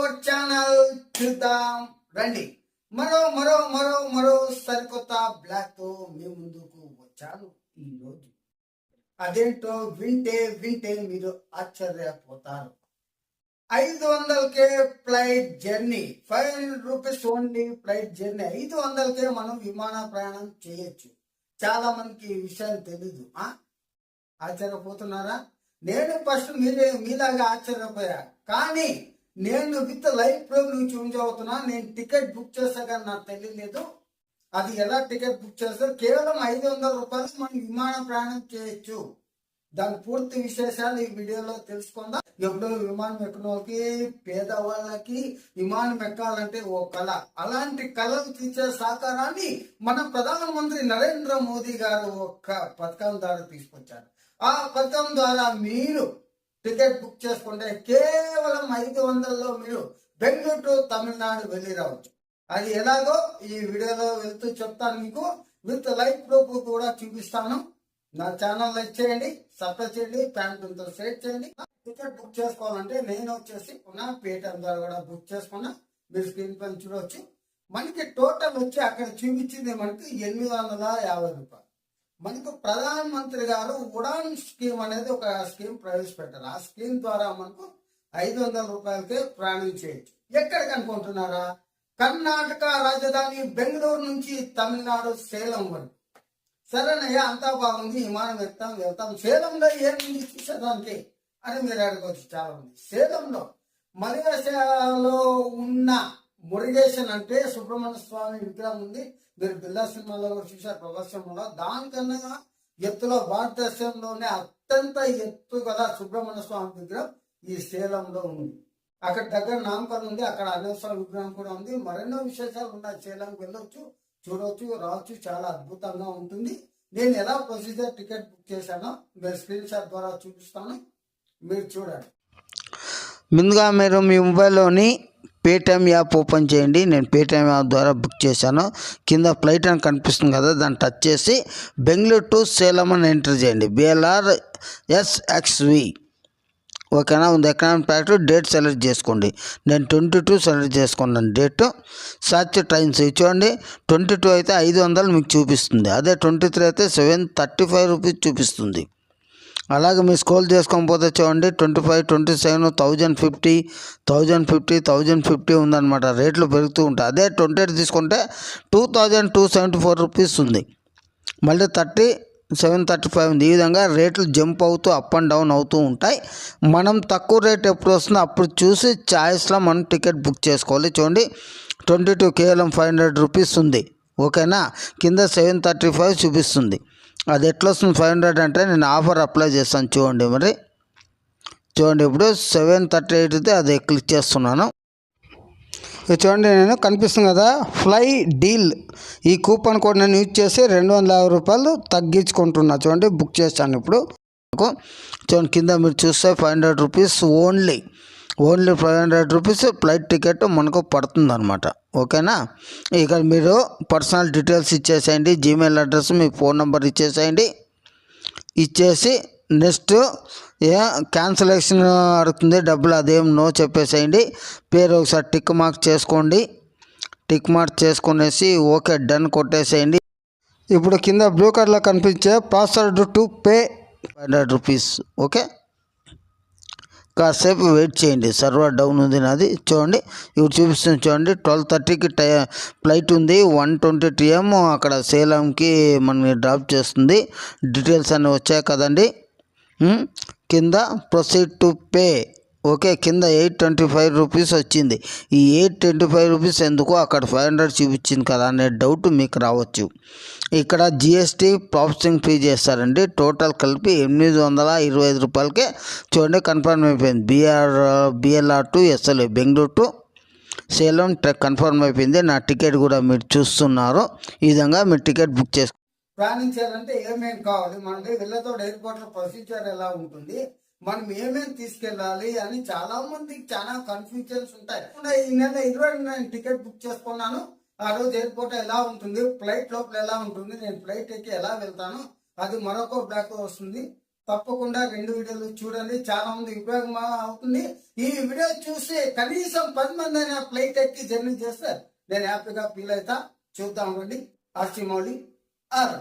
Our channel చూద్దాం రండి. మరో మరో మరో మరో సరికొత్త బ్లాక్ తో మీ ముందుకు వచ్చాను ఈ రోజు. అదేంటో వింటే వింటే మీరు ఆశ్చర్యపోతారు. 500కే flight journey, 500 rupees only flight journey. 500కే మనం విమాన ప్రయాణం చేయొచ్చు. చాలా మందికి ఈ విషయం తెలీదు. ఆశ్చర్యపోతున్నారా? నేను ఫస్ట్ మీలాగా ఆశ్చర్యపోయా. కానీ నేను విత్ లైవ్ ప్రూఫ్ నుంచి అవుతున్నా. నేను టికెట్ బుక్ చేస్తా కానీ నాకు తెలియలేదు అది ఎలా టికెట్ బుక్ చేస్తారు. కేవలం 500 రూపాయలు మనం విమాన ప్రయాణం చేయొచ్చు. దాని పూర్తి విశేషాలు ఈ వీడియోలో తెలుసుకుందాం. ఎప్పుడో విమానం ఎక్కిన వాళ్ళకి, పేదవాళ్ళకి విమానం ఎక్కాలంటే ఓ కళ. అలాంటి కళలు తీర్చే సహకారాన్ని మన ప్రధానమంత్రి నరేంద్ర మోదీ గారు ఒక పథకం ద్వారా తీసుకొచ్చారు. ఆ పథకం ద్వారా మీరు టికెట్ బుక్ చేసుకుంటే కేవలం 500లో మీరు బెంగళూరు టు తమిళనాడు వెళ్ళి రావచ్చు. అది ఎలాగో ఈ వీడియోలో వెళ్తూ చెప్తాను మీకు. విత్ లైవ్ ప్రూఫ్ కూడా చూపిస్తాను. నా ఛానల్ లైక్ చేయండి, సబ్స్క్రైబ్ చేయండి, ఫ్యామిలీతో షేర్ చేయండి. టికెట్ బుక్ చేసుకోవాలంటే నేను వచ్చేసి పేటిఎం ద్వారా కూడా బుక్ చేసుకున్నా. మీరు స్క్రీన్ పైన చూడవచ్చు. మనకి టోటల్ వచ్చి అక్కడ చూపించింది మనకి 850 రూపాయలు. మనకు ప్రధాన మంత్రి గారు ఉడాన్ స్కీమ్ అనేది ఒక స్కీమ్ ప్రవేశపెట్టారు. ఆ స్కీమ్ ద్వారా మనకు 500 రూపాయలకే ప్రయాణం చేయొచ్చు. ఎక్కడికి అనుకుంటున్నారా? కర్ణాటక రాజధాని బెంగళూరు నుంచి తమిళనాడు సేలం వరకు. సరేనయ్యా, అంతా బాగుంది, విమానం వెళ్తాం. సేలంలో ఏముంది చూసేదానికి అని మీరు అడగవచ్చు చాలా మంది. సేలంలో మరిగశలో ఉన్న మురుగేశన్ అంటే సుబ్రహ్మణ్య స్వామి విగ్రహం ఉంది. మీరు బిల్లా సినిమాలో కూడా చూశారు, ప్రదర్శనలో. దానికన్నా ఎత్తులో భారతదేశంలోనే అత్యంత ఎత్తు గల సుబ్రహ్మణ్య స్వామి విగ్రహం ఈ సేలంలో ఉంది. అక్కడ దగ్గర నామకల్ ఉంది, అక్కడ అన్నస్వామి విగ్రహం కూడా ఉంది. మరెన్నో విశేషాలు ఉన్నాయి. సేలంకి వెళ్ళొచ్చు, చూడవచ్చు, రావచ్చు. చాలా అద్భుతంగా ఉంటుంది. నేను ఎలా ప్రొసీజర్ టికెట్ బుక్ చేశానో మీరు స్క్రీన్ షాట్ ద్వారా చూపిస్తాను, మీరు చూడండి. ముందుగా మీరు మీ మొబైల్లోని పేటిఎం యాప్ ఓపెన్ చేయండి. నేను పేటిఎం యాప్ ద్వారా బుక్ చేశాను. కింద ఫ్లైట్ అని కనిపిస్తుంది కదా, దాన్ని టచ్ చేసి బెంగళూరు టు సేలం అని ఎంటర్ చేయండి. BLRSXV ఓకేనా. ఉంది ఎకనామిక్ ప్యాక్. డేట్ సెలెక్ట్ చేసుకోండి. నేను 22 సెలెక్ట్ చేసుకున్నాను డేట్. సర్చ్ ట్రైన్స్ చూడండి. 22 అయితే 500 మీకు చూపిస్తుంది. అదే 23 అయితే 735 రూపీస్ చూపిస్తుంది. అలాగే మీరు స్క్రోల్ చేసుకోకపోతే చూడండి 25, 27, 1050, 1050 ఉందన్నమాట. రేట్లు పెరుగుతూ ఉంటాయి. అదే 28 తీసుకుంటే 2274 రూపీస్ ఉంది. మళ్ళీ 30, 735 ఉంది. ఈ విధంగా రేట్లు జంప్ అవుతూ అప్ అండ్ డౌన్ అవుతూ ఉంటాయి. మనం తక్కువ రేట్ ఎప్పుడు వస్తుందో అప్పుడు చూసి చాయిస్లో మనం టికెట్ బుక్ చేసుకోవాలి. చూడండి 22 కేవలం 500 రూపీస్ ఉంది. ఓకేనా. కింద 735 చూపిస్తుంది. అది ఎట్లా వస్తుంది 500 అంటే నేను ఆఫర్ అప్లై చేస్తాను. చూడండి మరి చూడండి, ఇప్పుడు 738 అయితే అది క్లిక్ చేస్తున్నాను. చూడండి, నేను కనిపిస్తుంది కదా ఫ్లై డీల్, ఈ కూపన్ కోడ్ నేను యూజ్ చేసి 250 రూపాయలు తగ్గించుకుంటున్నా. చూడండి బుక్ చేస్తాను ఇప్పుడు. చూడండి కింద మీరు చూస్తే 500 rupees only 500 rupees flight ticket మనకు పడుతుంది అనమాట. ఓకేనా. ఇక మీరు పర్సనల్ డీటెయిల్స్ ఇచ్చేసేయండి. జీమెయిల్ అడ్రస్, మీ ఫోన్ నెంబర్ ఇచ్చేసేయండి. ఇచ్చేసి నెక్స్ట్ క్యాన్సలేషన్ అడుగుతుంది, డబ్బులు అదేం నో చెప్పేసేయండి. పేరు ఒకసారి టిక్ మార్క్ చేసుకోండి. టిక్ మార్క్ చేసుకునేసి ఓకే డన్ కొట్టేసేయండి. ఇప్పుడు కింద బ్లూ కలర్లో కనిపించే password to pay 500 rupees. Okay, కాసేపు వెయిట్ చేయండి. సర్వర్ డౌన్ ఉంది నాది. చూడండి ఇప్పుడు చూపిస్తుంది. చూడండి 12:30కి ఫ్లైట్ ఉంది. 1:20 TM అక్కడ సేలంకి మనని డ్రాప్ చేస్తుంది. డీటెయిల్స్ అన్నీ వచ్చాయి కదండి. కింద ప్రొసీడ్ టు పే. ఓకే, కింద 825 రూపీస్ వచ్చింది. ఈ 825 రూపీస్ ఎందుకు అక్కడ 500 చూపించింది కదా అనే డౌట్ మీకు రావచ్చు. ఇక్కడ GST ప్రాసెసింగ్ ఫీ చేస్తారండి. టోటల్ కలిపి 825 రూపాయలకే చూడండి కన్ఫర్మ్ అయిపోయింది. BLR to SLA Bengaluru to Salem confirm అయిపోయింది. నా టికెట్ కూడా మీరు చూస్తున్నారు. ఈ విధంగా మీరు టికెట్ బుక్ చేసుకో. ప్లానింగ్ చేయాలంటే ఏమేమి కావాలి, మనకి వెళ్ళతో ఎయిర్పోర్ట్లో ప్రొసీజర్ ఎలా ఉంటుంది, మనం ఏమేమి తీసుకెళ్ళాలి అని చాలా మందికి చాలా కన్ఫ్యూజన్స్ ఉంటాయి. ఈ నెల 20 నేను టికెట్ బుక్ చేసుకున్నాను. ఆ రోజు ఎయిర్పోర్ట్ ఎలా ఉంటుంది, ఫ్లైట్ లోపల ఎలా ఉంటుంది, నేను ఫ్లైట్ ఎక్కి ఎలా వెళ్తాను, అది మరొక బ్లాక్ వస్తుంది. తప్పకుండా 2 వీడియోలు చూడండి, చాలా మంది ఉపయోగం అవుతుంది. ఈ వీడియో చూసి కనీసం 10 మంది అయినా ఫ్లైట్ ఎక్కి జర్నీ చేస్తే నేను హ్యాపీగా ఫీల్ అవుతా. చూద్దాం రండి. Arch Mouli are